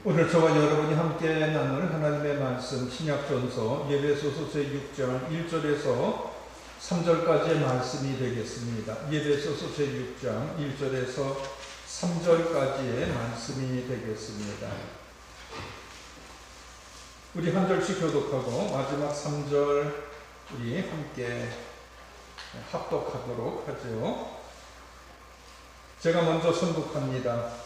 오늘 저와 여러분이 함께 나눌 하나님의 말씀 신약전서 에베소서 제6장 1절에서 3절까지의 말씀이 되겠습니다. 에베소서 제6장 1절에서 3절까지의 말씀이 되겠습니다. 우리 한 절씩 교독하고 마지막 3절 우리 함께 합독하도록 하죠. 제가 먼저 선독합니다.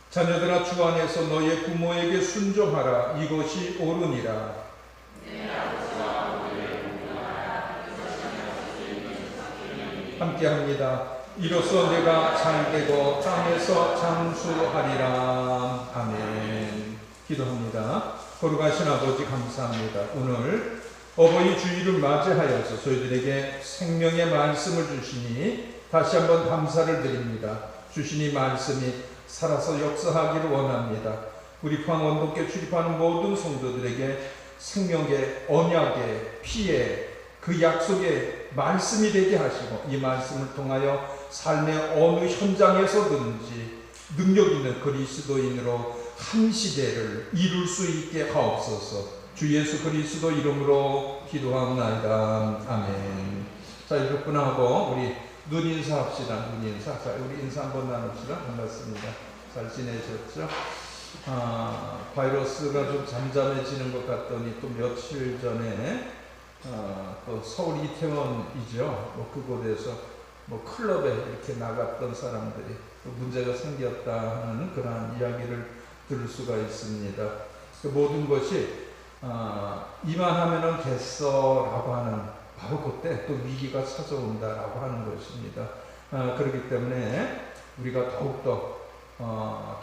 자녀들아, 주 안에서 너의 부모에게 순종하라. 이것이 옳으니라. 함께합니다. 이로써 내가 잘되고 땅에서 장수하리라. 아멘. 기도합니다. 거룩하신 아버지, 감사합니다. 오늘 어버이 주일을 맞이하여서 저희들에게 생명의 말씀을 주시니 다시 한번 감사를 드립니다. 주신 이 말씀이 살아서 역사하기를 원합니다. 우리 포항원독교에 출입하는 모든 성도들에게 생명의 언약의 피의 그 약속의 말씀이 되게 하시고, 이 말씀을 통하여 삶의 어느 현장에서든지 능력 있는 그리스도인으로 한 시대를 이룰 수 있게 하옵소서. 주 예수 그리스도 이름으로 기도하옵나이다. 아멘. 자, 이렇게 하고 우리 눈 인사합시다. 눈 인사. 자, 우리 인사 한번 나눕시다. 반갑습니다. 잘 지내셨죠? 바이러스가 좀 잠잠해지는 것 같더니 또 며칠 전에 또 서울 이태원이죠. 그곳에서 클럽에 이렇게 나갔던 사람들이 또 문제가 생겼다 하는 그러한 이야기를 들을 수가 있습니다. 모든 것이 이만하면은 됐어라고 하는 바로 그때 또 위기가 찾아온다라고 하는 것입니다. 그렇기 때문에 우리가 더욱더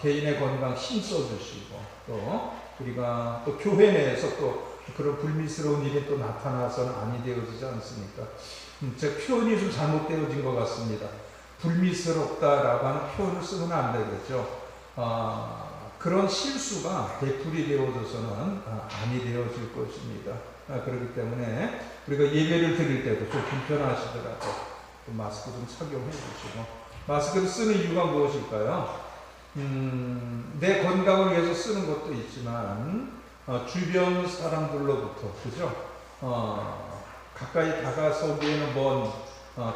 개인의 건강 힘써주시고, 또 우리가 또 교회 내에서 또 그런 불미스러운 일이 또 나타나서는 아니 되어지지 않습니까? 제 표현이 좀 잘못되어진 것 같습니다. 불미스럽다라고 하는 표현을 쓰면 안 되겠죠. 그런 실수가 되풀이 되어져서는 아니 되어질 것입니다. 그렇기 때문에 우리가 예배를 드릴 때도 좀 불편하시더라도 마스크 좀 착용해 주시고, 마스크를 쓰는 이유가 무엇일까요? 내 건강을 위해서 쓰는 것도 있지만 주변 사람들로부터, 그죠? 가까이 다가서기에는 먼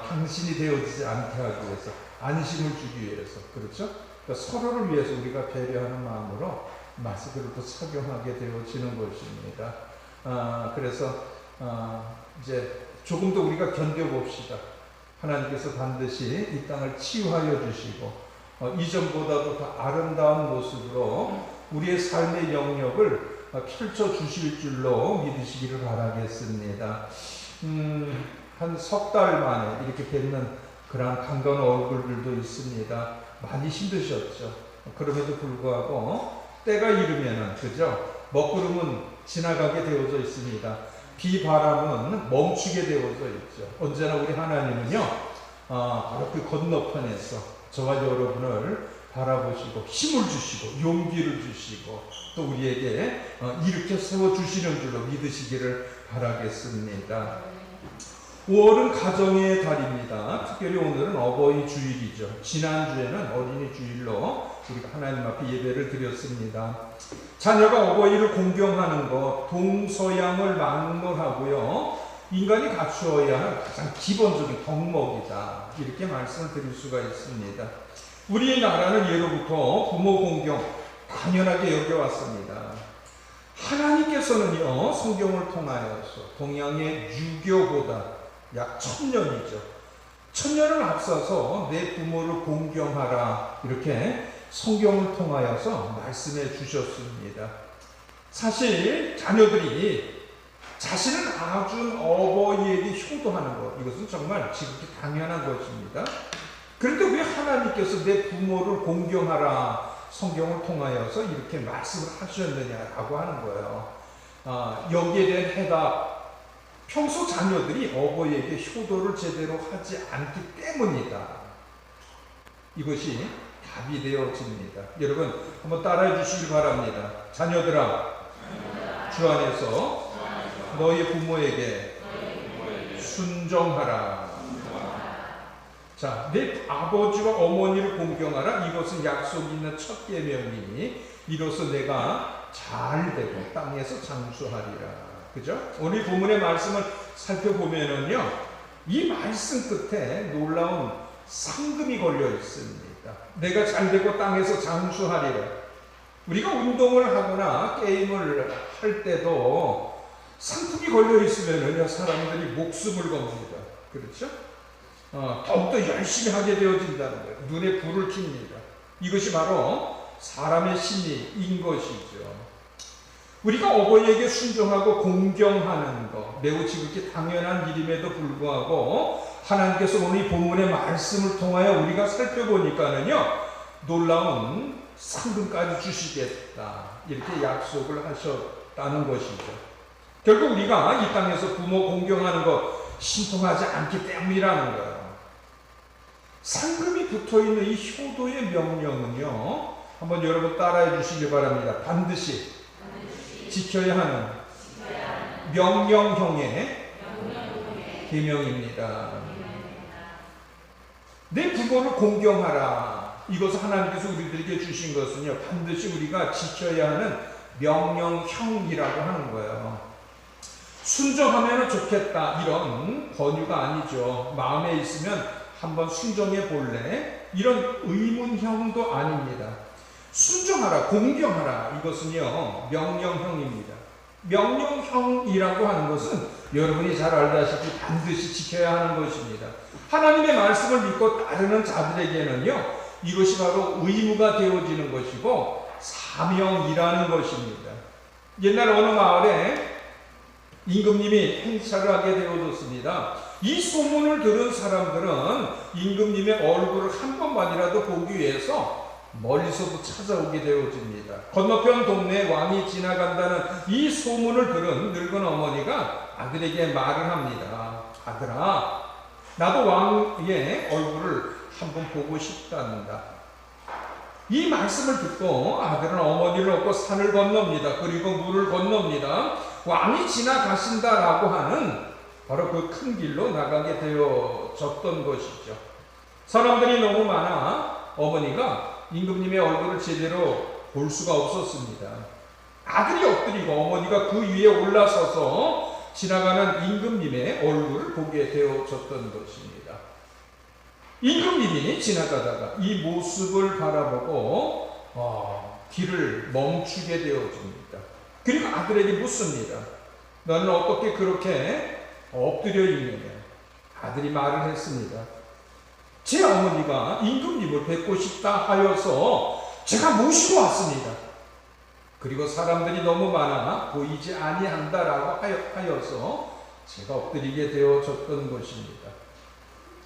당신이 되어지지 않게 하기 위해서, 안심을 주기 위해서, 그렇죠? 그러니까 서로를 위해서 우리가 배려하는 마음으로 마스크를 또 착용하게 되어지는 것입니다. 그래서 이제 조금 더 우리가 견뎌봅시다. 하나님께서 반드시 이 땅을 치유하여 주시고, 이전보다도 더 아름다운 모습으로 우리의 삶의 영역을 펼쳐 주실 줄로 믿으시기를 바라겠습니다. 한 석 달 만에 이렇게 뵙는 그런 반가운 얼굴들도 있습니다. 많이 힘드셨죠. 그럼에도 불구하고 때가 이르면은, 그죠? 먹구름은 지나가게 되어져 있습니다. 비바람은 멈추게 되어져 있죠. 언제나 우리 하나님은요, 바로 그 건너편에서 저와 여러분을 바라보시고 힘을 주시고 용기를 주시고 또 우리에게 일으켜 세워주시는 줄로 믿으시기를 바라겠습니다. 5월은 가정의 달입니다. 특별히 오늘은 어버이 주일이죠. 지난주에는 어린이 주일로 우리가 하나님 앞에 예배를 드렸습니다. 자녀가 어버이를 공경하는 것, 동서양을 막론하고요, 인간이 갖추어야 할 가장 기본적인 덕목이다, 이렇게 말씀을 드릴 수가 있습니다. 우리나라는 예로부터 부모 공경 당연하게 여겨왔습니다. 하나님께서는요, 성경을 통하여서 동양의 유교보다 약 1000년이죠. 1000년을 앞서서 내 부모를 공경하라, 이렇게 성경을 통하여서 말씀해 주셨습니다. 사실 자녀들이 자신을 아준 어버이에게 효도하는 것, 이것은 정말 지극히 당연한 것입니다. 그런데 왜 하나님께서 내 부모를 공경하라 성경을 통하여서 이렇게 말씀을 하셨느냐라고 하는 거예요. 여기에 대한 해답, 평소 자녀들이 어버이에게 효도를 제대로 하지 않기 때문이다, 이것이 답이 되어집니다. 여러분 한번 따라해 주시기 바랍니다. 자녀들아, 주 안에서 너희 부모에게 순종하라. 자, 내 아버지와 어머니를 공경하라. 이것은 약속 있는 첫 계명이니 이로써 내가 잘 되고 땅에서 장수하리라. 그죠? 오늘 본문의 말씀을 살펴보면은요, 이 말씀 끝에 놀라운 상금이 걸려 있습니다. 내가 잘 되고 땅에서 장수하리라. 우리가 운동을 하거나 게임을 할 때도 상품이 걸려 있으면은요, 사람들이 목숨을 겁니다. 그렇죠? 더욱더 열심히 하게 되어진다는 거예요. 눈에 불을 켭니다. 이것이 바로 사람의 심리인 것이죠. 우리가 어버이에게 순종하고 공경하는 것, 매우 지극히 당연한 일임에도 불구하고 하나님께서 오늘 이 본문의 말씀을 통하여 우리가 살펴보니까는요, 놀라운 상금까지 주시겠다, 이렇게 약속을 하셨다는 것이죠. 결국 우리가 이 땅에서 부모 공경하는 것 신통하지 않기 때문이라는 거예요. 상금이 붙어있는 이 효도의 명령은요, 한번 여러분 따라해 주시기 바랍니다. 반드시 지켜야 하는 명령형의 계명입니다. 내 부모를 공경하라. 이것을 하나님께서 우리들에게 주신 것은요, 반드시 우리가 지켜야 하는 명령형이라고 하는 거예요. 순종하면 좋겠다, 이런 권유가 아니죠. 마음에 있으면 한번 순종해 볼래? 이런 의문형도 아닙니다. 순종하라, 공경하라, 이것은요, 명령형입니다. 명령형이라고 하는 것은 여러분이 잘 알다시피 반드시 지켜야 하는 것입니다. 하나님의 말씀을 믿고 따르는 자들에게는요, 이것이 바로 의무가 되어지는 것이고 사명이라는 것입니다. 옛날 어느 마을에 임금님이 행차를 하게 되어졌습니다. 이 소문을 들은 사람들은 임금님의 얼굴을 한 번만이라도 보기 위해서 멀리서도 찾아오게 되어집니다. 건너편 동네에 왕이 지나간다는 이 소문을 들은 늙은 어머니가 아들에게 말을 합니다. 아들아, 나도 왕의 얼굴을 한번 보고 싶단다. 이 말씀을 듣고 아들은 어머니를 업고 산을 건넙니다. 그리고 물을 건넙니다. 왕이 지나가신다라고 하는 바로 그 큰 길로 나가게 되어졌던 것이죠. 사람들이 너무 많아 어머니가 임금님의 얼굴을 제대로 볼 수가 없었습니다. 아들이 엎드리고 어머니가 그 위에 올라서서 지나가는 임금님의 얼굴을 보게 되어졌던 것입니다. 임금님이 지나가다가 이 모습을 바라보고 길을 멈추게 되어집니다. 그리고 아들에게 묻습니다. 너는 어떻게 그렇게 엎드려 있느냐? 아들이 말을 했습니다. 제 어머니가 임금님을 뵙고 싶다 하여서 제가 모시고 왔습니다. 그리고 사람들이 너무 많아 보이지 아니한다라고 하여서 제가 엎드리게 되어졌던 것입니다.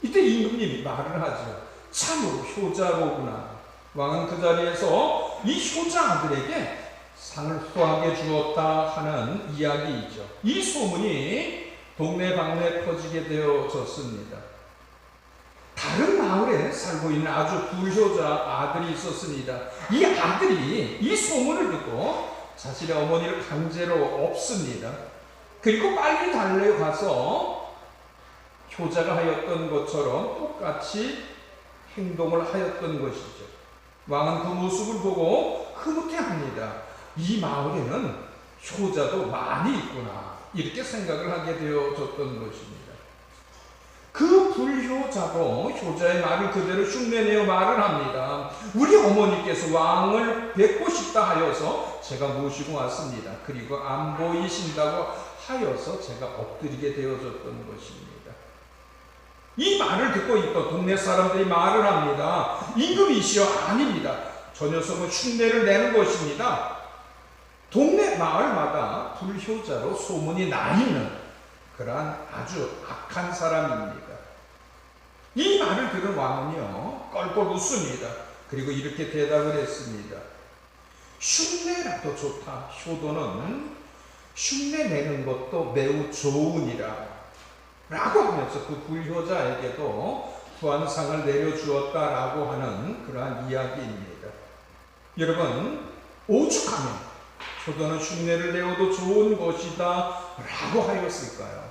이때 임금님이 말을 하죠. 참으로 효자로구나. 왕은 그 자리에서 이 효자 아들에게 상을 수하게 주었다 하는 이야기이죠. 이 소문이 동네방네 퍼지게 되어졌습니다. 다른 마을에 살고 있는 아주 불효자 아들이 있었습니다. 이 아들이 이 소문을 듣고 자신의 어머니를 강제로 업습니다. 그리고 빨리 달려가서 효자가 하였던 것처럼 똑같이 행동을 하였던 것이죠. 왕은 그 모습을 보고 흐뭇해합니다. 이 마을에는 효자도 많이 있구나, 이렇게 생각을 하게 되어졌던 것입니다. 그 불효자도 효자의 말을 그대로 흉내내어 말을 합니다. 우리 어머니께서 왕을 뵙고 싶다 하여서 제가 모시고 왔습니다. 그리고 안 보이신다고 하여서 제가 엎드리게 되어졌던 것입니다. 이 말을 듣고 있던 동네 사람들이 말을 합니다. 임금이시여, 아닙니다. 저 녀석은 흉내를 내는 것입니다. 동네 마을마다 불효자로 소문이 나 있는 그러한 아주 악한 사람입니다. 이 말을 들은 왕은요, 껄껄 웃습니다. 그리고 이렇게 대답을 했습니다. 흉내라도 좋다. 효도는 흉내내는 것도 매우 좋으니라. 라고 하면서 그 불효자에게도 후한상을 내려주었다라고 하는 그러한 이야기입니다. 여러분, 오죽하면 효도는 흉내를 내어도 좋은 것이다 라고 하였을까요?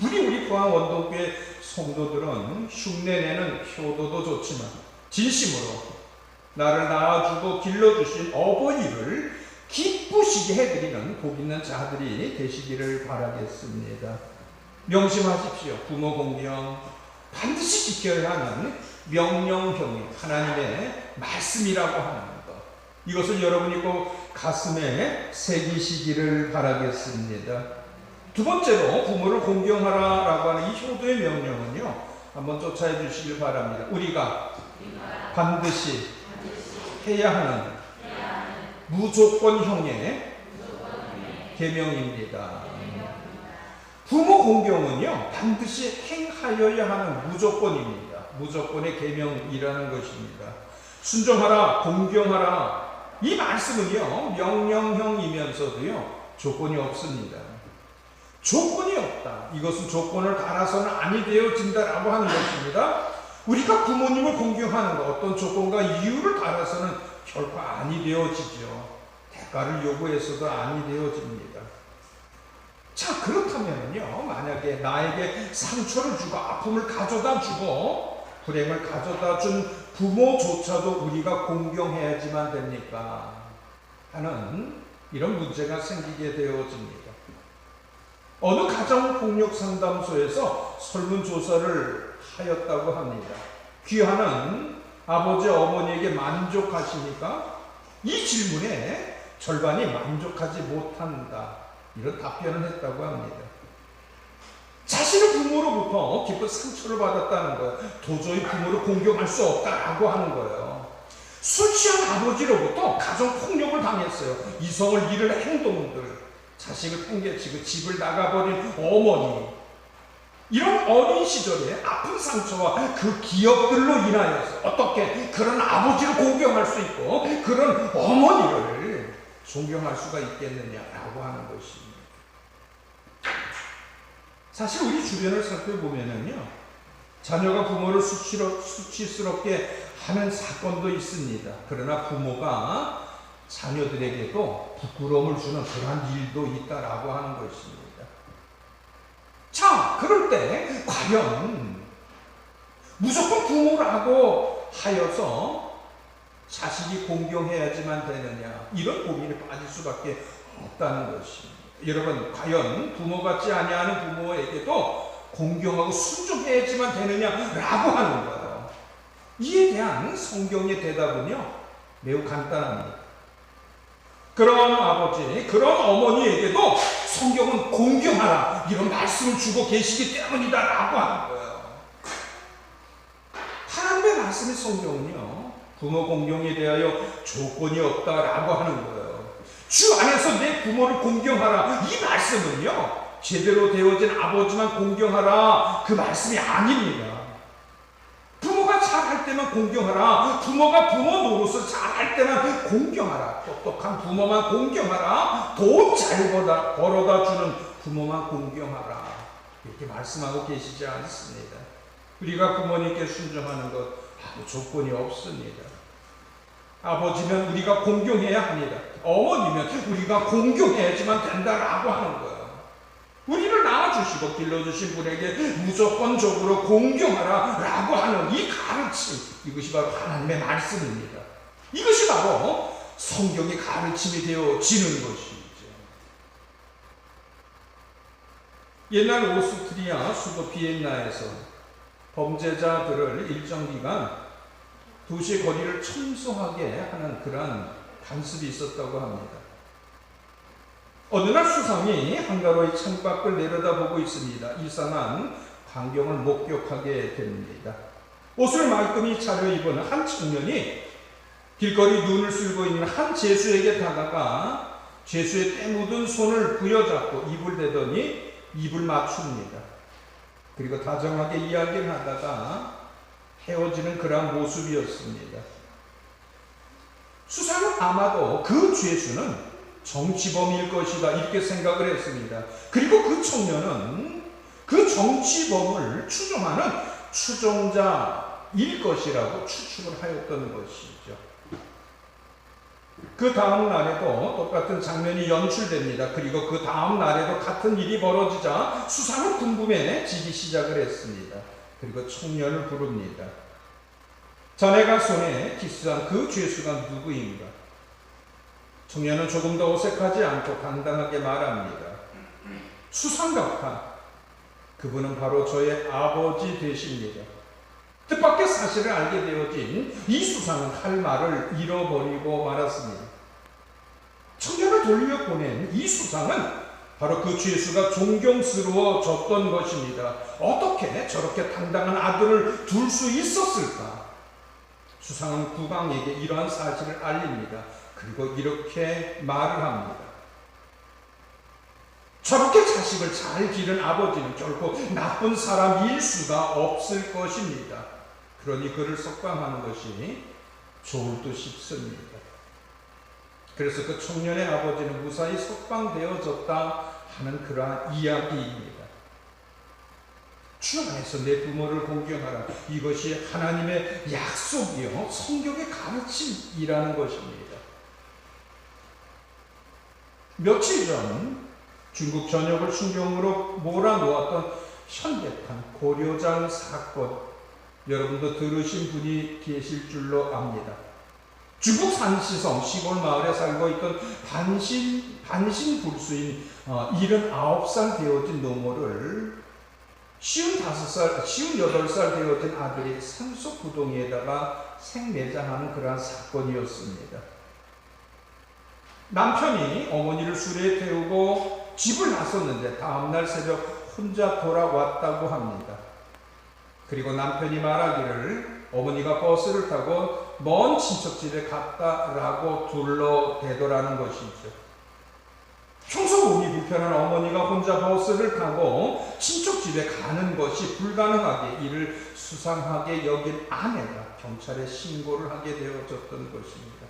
부디 우리 포항 원동교회 성도들은 흉내내는 효도도 좋지만 진심으로 나를 낳아주고 길러주신 어버이를 기쁘시게 해드리는 복 있는 자들이 되시기를 바라겠습니다. 명심하십시오. 부모 공경 반드시 지켜야 하는 명령형이 하나님의 말씀이라고 하는 것, 이것을 여러분이 꼭 가슴에 새기시기를 바라겠습니다. 두 번째로 부모를 공경하라라고 하는 이 효도의 명령은요, 한번 쫓아해 주시길 바랍니다. 우리가 반드시 해야 하는 무조건형의 계명입니다. 부모 공경은요, 반드시 행하여야 하는 무조건입니다. 무조건의 계명이라는 것입니다. 순종하라, 공경하라, 이 말씀은요, 명령형이면서도요, 조건이 없습니다. 조건이 없다. 이것은 조건을 따라서는 아니 되어진다라고 하는 것입니다. 우리가 부모님을 공경하는 것, 어떤 조건과 이유를 따라서는 결코 아니 되어지죠. 대가를 요구해서도 아니 되어집니다. 자, 그렇다면요, 만약에 나에게 상처를 주고 아픔을 가져다 주고 불행을 가져다 준 부모조차도 우리가 공경해야지만 됩니까? 하는 이런 문제가 생기게 되어집니다. 어느 가정폭력상담소에서 설문조사를 하였다고 합니다. 귀하는 아버지, 어머니에게 만족하십니까? 이 질문에 절반이 만족하지 못한다, 이런 답변을 했다고 합니다. 자신의 부모로부터 깊은 상처를 받았다는 거예요. 도저히 부모를 공경할 수 없다라고 하는 거예요. 술 취한 아버지로부터 가정폭력을 당했어요. 이성을 잃을 행동들, 자식을 팽개치고 집을 나가버린 어머니, 이런 어린 시절에 아픈 상처와 그 기억들로 인하여서 어떻게 그런 아버지를 공경할 수 있고 그런 어머니를 존경할 수가 있겠느냐라고 하는 것입니다. 사실 우리 주변을 살펴보면요, 자녀가 부모를 수치스럽게 하는 사건도 있습니다. 그러나 부모가 자녀들에게도 부끄러움을 주는 그러한 일도 있다라고 하는 것입니다. 자, 그럴 때 과연 무조건 부모라고 하여서 자식이 공경해야지만 되느냐, 이런 고민에 빠질 수밖에 없다는 것입니다. 여러분, 과연 부모 같지 아니하는 부모에게도 공경하고 순종해야지만 되느냐라고 하는 거예요. 이에 대한 성경의 대답은요, 매우 간단합니다. 그런 아버지, 그런 어머니에게도 성경은 공경하라, 이런 말씀을 주고 계시기 때문이다라고 하는 거예요. 하나님의 말씀의 성경은요, 부모 공경에 대하여 조건이 없다라고 하는 거예요. 주 안에서 내 부모를 공경하라, 이 말씀은요, 제대로 되어진 아버지만 공경하라, 그 말씀이 아닙니다. 부모가 잘할 때만 공경하라, 부모가 부모 노릇을 잘할 때만 공경하라, 똑똑한 부모만 공경하라, 돈 잘 벌어다 주는 부모만 공경하라, 이렇게 말씀하고 계시지 않습니다. 우리가 부모님께 순종하는 것 아무 조건이 없습니다. 아버지면 우리가 공경해야 합니다. 어머니면 우리가 공경해야지만 된다라고 하는 거예요. 우리를 낳아주시고 길러주신 분에게 무조건적으로 공경하라 라고 하는 이 가르침, 이것이 바로 하나님의 말씀입니다. 이것이 바로 성경의 가르침이 되어지는 것이죠. 옛날 오스트리아 수도 비엔나에서 범죄자들을 일정 기간 도시의 거리를 청소하게 하는 그러한 관습이 있었다고 합니다. 어느 날 수상이 한가로이 창밖을 내려다보고 있습니다. 이상한 광경을 목격하게 됩니다. 옷을 말끔히 차려입은 한 청년이 길거리 눈을 쓸고 있는 한 죄수에게 다가가 죄수의 때 묻은 손을 부여잡고 입을 대더니 입을 맞춥니다. 그리고 다정하게 이야기를 하다가 헤어지는 그러한 모습이었습니다. 수상은 아마도 그 죄수는 정치범일 것이다, 이렇게 생각을 했습니다. 그리고 그 청년은 그 정치범을 추종하는 추종자일 것이라고 추측을 하였던 것이죠. 그 다음 날에도 똑같은 장면이 연출됩니다. 그리고 그 다음 날에도 같은 일이 벌어지자 수상은 궁금해지기 시작을 했습니다. 그리고 청년을 부릅니다. 자네가 손에 기수한 그 죄수가 누구인가? 청년은 조금 더 어색하지 않고 당당하게 말합니다. 수상각하, 그분은 바로 저의 아버지 되십니다. 뜻밖의 사실을 알게 되어진 이 수상은 할 말을 잃어버리고 말았습니다. 청년을 돌려보낸 이 수상은 바로 그 죄수가 존경스러워졌던 것입니다. 어떻게 저렇게 당당한 아들을 둘 수 있었을까? 수상은 국왕에게 이러한 사실을 알립니다. 그리고 이렇게 말을 합니다. 저렇게 자식을 잘 기른 아버지는 결코 나쁜 사람일 수가 없을 것입니다. 그러니 그를 석방하는 것이 좋을 듯 싶습니다. 그래서 그 청년의 아버지는 무사히 석방되어졌다 하는 그러한 이야기입니다. 주 안에서 내 부모를 공경하라. 이것이 하나님의 약속이요 성경의 가르침이라는 것입니다. 며칠 전 중국 전역을 순경으로 몰아놓았던 현대판 고려장 사건, 여러분도 들으신 분이 계실 줄로 압니다. 중국 산시성 시골 마을에 살고 있던 반신불수인 79살 되어진 노모를 58살 되어진 아들이 산속 구덩이에다가 생매장하는 그러한 사건이었습니다. 남편이 어머니를 수레에 태우고 집을 나섰는데 다음날 새벽 혼자 돌아왔다고 합니다. 그리고 남편이 말하기를 어머니가 버스를 타고 먼 친척집에 갔다라고 둘러대더라는 것이죠. 평소 몸이 불편한 어머니가 혼자 버스를 타고 친척집에 가는 것이 불가능하게 이를 수상하게 여긴 아내가 경찰에 신고를 하게 되어졌던 것입니다.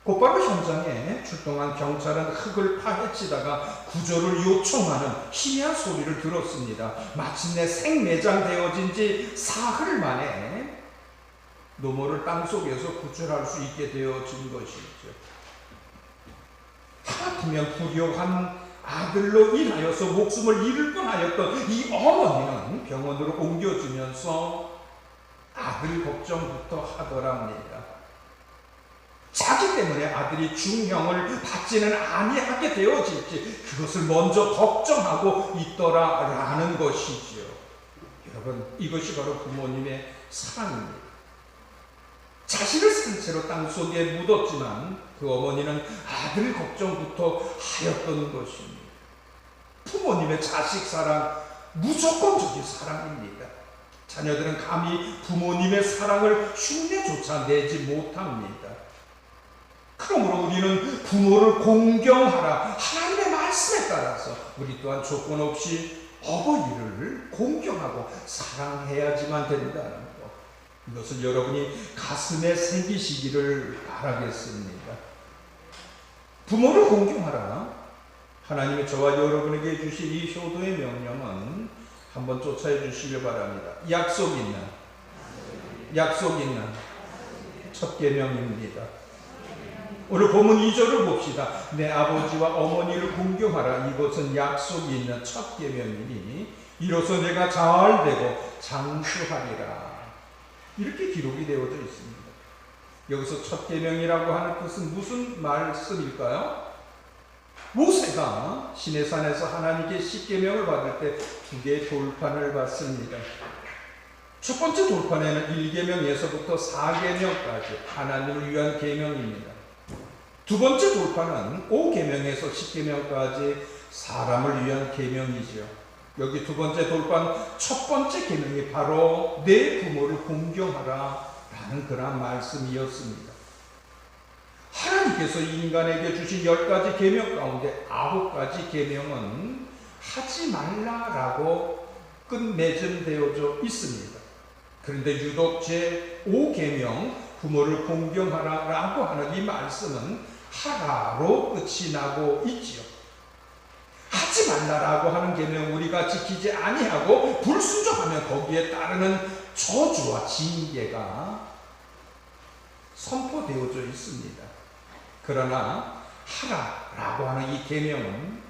곧바로 현장에 출동한 경찰은 흙을 파헤치다가 구조를 요청하는 희미한 소리를 들었습니다. 마침내 생매장되어진 지 사흘 만에 노모를 땅속에서 구출할 수 있게 되어진 것이죠. 하마터면 불효한 아들로 인하여서 목숨을 잃을 뻔하였던 이 어머니는 병원으로 옮겨주면서 아들 걱정부터 하더랍니다. 자기 때문에 아들이 중형을 받지는 아니하게 되어질지 그것을 먼저 걱정하고 있더라라는 것이지요. 여러분, 이것이 바로 부모님의 사랑입니다. 자신을 산채로 땅속에 묻었지만 그 어머니는 아들 걱정부터 하였던 것입니다. 부모님의 자식 사랑, 무조건적인 사랑입니다. 자녀들은 감히 부모님의 사랑을 흉내조차 내지 못합니다. 그러므로 우리는 부모를 공경하라. 하나님의 말씀에 따라서 우리 또한 조건 없이 어머니를 공경하고 사랑해야지만 된다는 것. 이것을 여러분이 가슴에 새기시기를 바라겠습니다. 부모를 공경하라. 하나님이 저와 여러분에게 주신 이 효도의 명령은 한번 쫓아해 주시길 바랍니다. 약속 있는 첫 계명입니다. 오늘 본문 2절을 봅시다. 내 아버지와 어머니를 공경하라. 이것은 약속이 있는 첫 계명이니 이로써 내가 잘 되고 장수하리라. 이렇게 기록이 되어져 있습니다. 여기서 첫 계명이라고 하는 뜻은 무슨 말씀일까요? 모세가 시내산에서 하나님께 십계명을 받을 때 두 개의 돌판을 받습니다. 첫 번째 돌판에는 1계명에서부터 4계명까지 하나님을 위한 계명입니다. 두 번째 돌판은 5계명에서 10계명까지 사람을 위한 계명이지요. 여기 두 번째 돌판 첫 번째 계명이 바로 내 부모를 공경하라 라는 그런 말씀이었습니다. 하나님께서 인간에게 주신 10가지 계명 가운데 9가지 계명은 하지 말라라고 끝맺음되어져 있습니다. 그런데 유독 제5계명 부모를 공경하라 라고 하는 이 말씀은 하라로 끝이 나고 있지요. 하지 말라라고 하는 계명 우리가 지키지 아니하고 불순종하면 거기에 따르는 저주와 징계가 선포되어져 있습니다. 그러나 하라라고 하는 이 계명은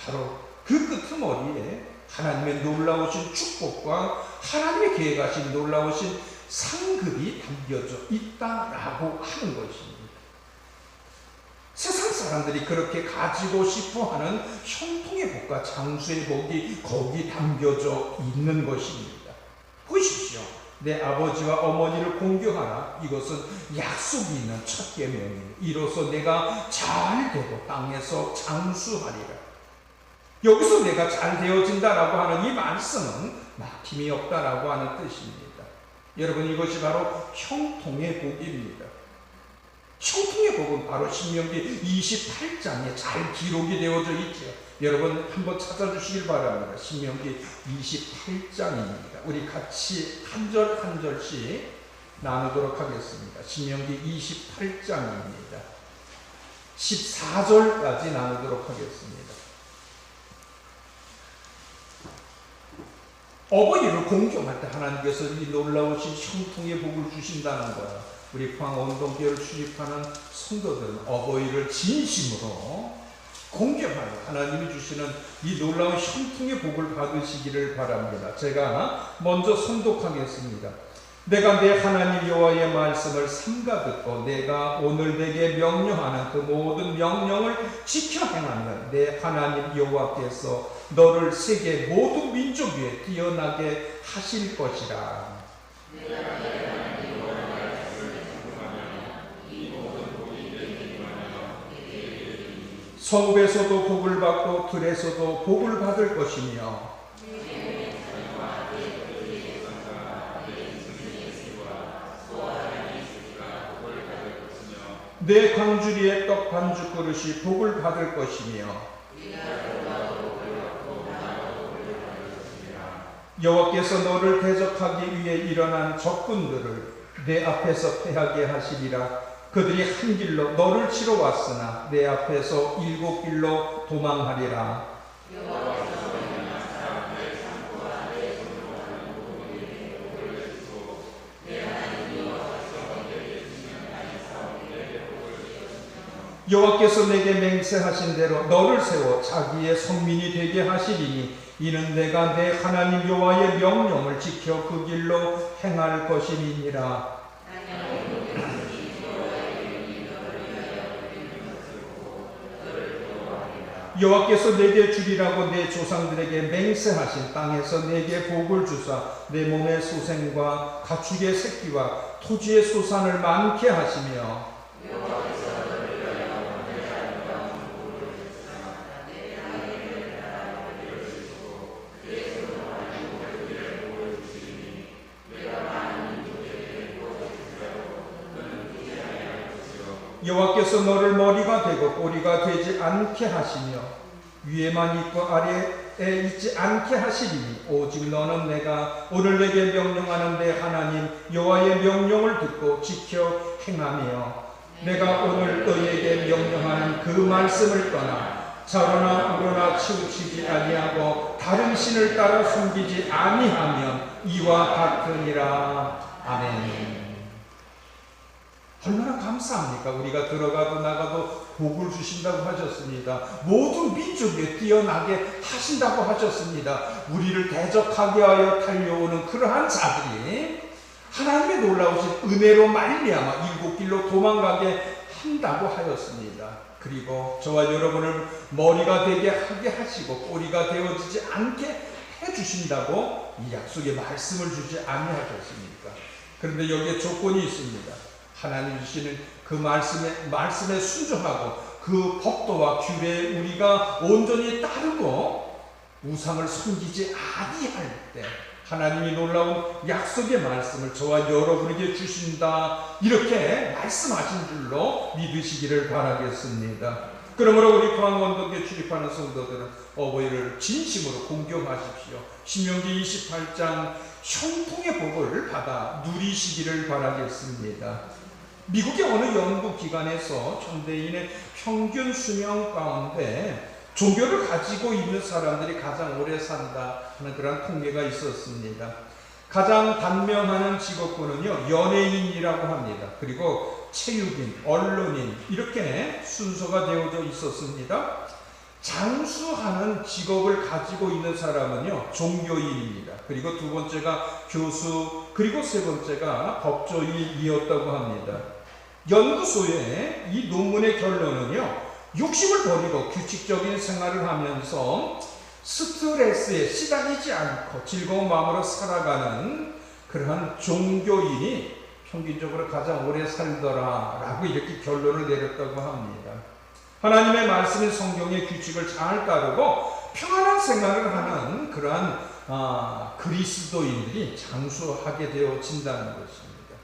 바로 그 끄트머리에 하나님의 놀라우신 축복과 하나님의 계획하신 놀라우신 상급이 담겨져 있다라고 하는 것입니다. 세상 사람들이 그렇게 가지고 싶어하는 형통의 복과 장수의 복이 거기 담겨져 있는 것입니다. 보십시오. 내 아버지와 어머니를 공경하라. 이것은 약속이 있는 첫 계명이에요. 이로써 내가 잘 되고 땅에서 장수하리라. 여기서 내가 잘 되어진다라고 하는 이 말씀은 막힘이 없다라고 하는 뜻입니다. 여러분, 이것이 바로 형통의 복입니다. 형통의 복은 바로 신명기 28장에 잘 기록이 되어져 있죠. 여러분 한번 찾아주시길 바랍니다. 신명기 28장입니다. 우리 같이 한 절 한 절씩 나누도록 하겠습니다. 신명기 28장입니다. 14절까지 나누도록 하겠습니다. 어버이를 공경할 때 하나님께서 이 놀라우신 형통의 복을 주신다는 거야. 우리 포항원동교회를 출입하는 성도들은 어버이를 진심으로 공경하여 하나님이 주시는 이 놀라운 형통의 복을 받으시기를 바랍니다. 제가 먼저 선독하겠습니다. 내가 내 하나님 여호와의 말씀을 삼가 듣고 내가 오늘 내게 명령하는 그 모든 명령을 지켜 행하면 내 하나님 여호와께서 너를 세계 모든 민족 위에 뛰어나게 하실 것이라. 성읍에서도 복을 받고 들에서도 복을 받을 것이며 내 광주리의 떡 반죽 그릇이 복을 받을 것이며 여호와께서 너를 대적하기 위해 일어난 적군들을 내 앞에서 패하게 하시리라. 그들이 한 길로 너를 치러 왔으나 내 앞에서 7 길로 도망하리라. 여호와께서 내게 맹세하신 대로 너를 세워 자기의 성민이 되게 하시리니 이는 내가 내 하나님 여호와의 명령을 지켜 그 길로 행할 것임이니라. 여호와께서 내게 주리라고 내 조상들에게 맹세하신 땅에서 내게 복을 주사 내 몸의 소생과 가축의 새끼와 토지의 소산을 많게 하시며 여호와께서 너를 머리가 되고 꼬리가 되지 않게 하시며 위에만 있고 아래에 있지 않게 하시리니 오직 너는 내가 오늘 내게 명령하는 내 하나님 여호와의 명령을 듣고 지켜 행하며 내가 오늘 너희에게 명령하는 그 말씀을 떠나 자로나 우로나 치우치지 아니하고 다른 신을 따라 숨기지 아니하면 이와 같으니라. 아멘. 얼마나 감사합니까? 우리가 들어가도 나가도 복을 주신다고 하셨습니다. 모든 민족에 뛰어나게 하신다고 하셨습니다. 우리를 대적하게 하여 달려오는 그러한 자들이 하나님의 놀라우신 은혜로 말미암아 7 길로 도망가게 한다고 하였습니다. 그리고 저와 여러분을 머리가 되게 하게 하시고 꼬리가 되어지지 않게 해주신다고 이 약속의 말씀을 주지 아니하셨습니까? 그런데 여기에 조건이 있습니다. 하나님 주시는 그 말씀에 순종하고 그 법도와 규례에 우리가 온전히 따르고 우상을 섬기지 아니할 때 하나님이 놀라운 약속의 말씀을 저와 여러분에게 주신다, 이렇게 말씀하신 줄로 믿으시기를 바라겠습니다. 그러므로 우리 포항원동교회 출입하는 성도들은 어버이를 진심으로 공경하십시오. 신명기 28장 형통의 복을 받아 누리시기를 바라겠습니다. 미국의 어느 연구기관에서 현대인의 평균 수명 가운데 종교를 가지고 있는 사람들이 가장 오래 산다 하는 그런 통계가 있었습니다. 가장 단명하는 직업군은요, 연예인이라고 합니다. 그리고 체육인, 언론인 이렇게 순서가 되어져 있었습니다. 장수하는 직업을 가지고 있는 사람은요 종교인입니다. 그리고 두 번째가 교수, 그리고 세 번째가 법조인이었다고 합니다. 연구소의 이 논문의 결론은요, 욕심을 버리고 규칙적인 생활을 하면서 스트레스에 시달리지 않고 즐거운 마음으로 살아가는 그러한 종교인이 평균적으로 가장 오래 살더라 라고 이렇게 결론을 내렸다고 합니다. 하나님의 말씀인 성경의 규칙을 잘 따르고 평안한 생활을 하는 그러한 그리스도인들이 장수하게 되어진다는 것입니다.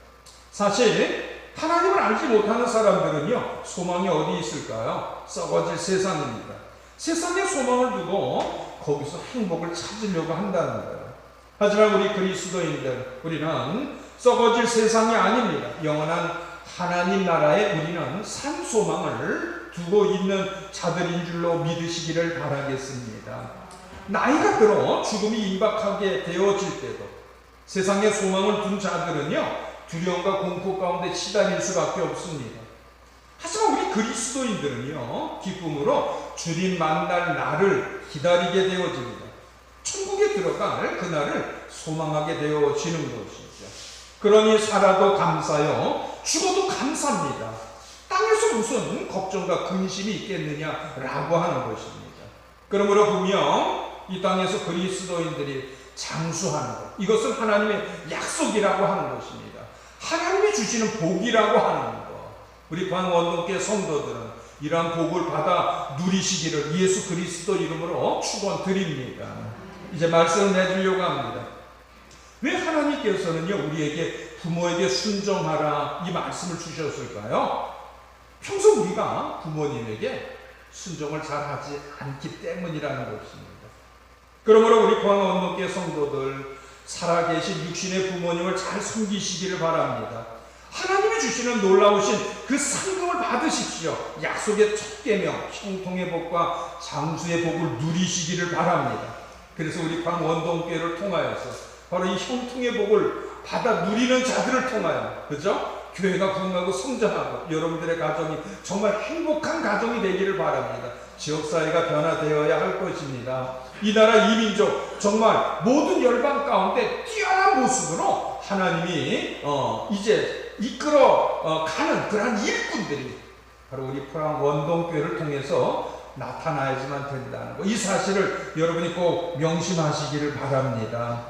사실 하나님을 알지 못하는 사람들은요 소망이 어디 있을까요? 썩어질 세상입니다. 세상에 소망을 두고 거기서 행복을 찾으려고 한다는 거예요. 하지만 우리 그리스도인들, 우리는 썩어질 세상이 아닙니다. 영원한 하나님 나라에 우리는 산 소망을 두고 있는 자들인 줄로 믿으시기를 바라겠습니다. 나이가 들어 죽음이 임박하게 되어질 때도 세상에 소망을 둔 자들은요 두려움과 공포 가운데 시달릴 수밖에 없습니다. 하지만 우리 그리스도인들은요 기쁨으로 주님 만날 날을 기다리게 되어집니다. 천국에 들어갈 그날을 소망하게 되어지는 것이죠. 그러니 살아도 감사요, 죽어도 감사합니다. 땅에서 무슨 걱정과 근심이 있겠느냐라고 하는 것입니다. 그러므로 분명 이 땅에서 그리스도인들이 장수하는 것, 이것은 하나님의 약속이라고 하는 것입니다. 하나님이 주시는 복이라고 하는 것. 우리 광원동교회 성도들은 이러한 복을 받아 누리시기를 예수 그리스도 이름으로 축원드립니다. 이제 말씀을 내주려고 합니다. 왜 하나님께서는요 우리에게 부모에게 순종하라 이 말씀을 주셨을까요? 평소 우리가 부모님에게 순종을 잘하지 않기 때문이라는 것입니다. 그러므로 우리 광원동교회 성도들 살아계신 육신의 부모님을 잘 섬기시기를 바랍니다. 하나님이 주시는 놀라우신 그 상급을 받으십시오. 약속의 첫 계명, 형통의 복과 장수의 복을 누리시기를 바랍니다. 그래서 우리 광원동교회를 통하여서 바로 이 형통의 복을 받아 누리는 자들을 통하여, 그죠? 교회가 부흥하고 성장하고 여러분들의 가정이 정말 행복한 가정이 되기를 바랍니다. 지역사회가 변화되어야 할 것입니다. 이 나라 이 민족 정말 모든 열방 가운데 뛰어난 모습으로 하나님이 이제 이끌어 가는 그러한 일꾼들이 바로 우리 포항원동교회를 통해서 나타나야지만 된다는 것, 이 사실을 여러분이 꼭 명심하시기를 바랍니다.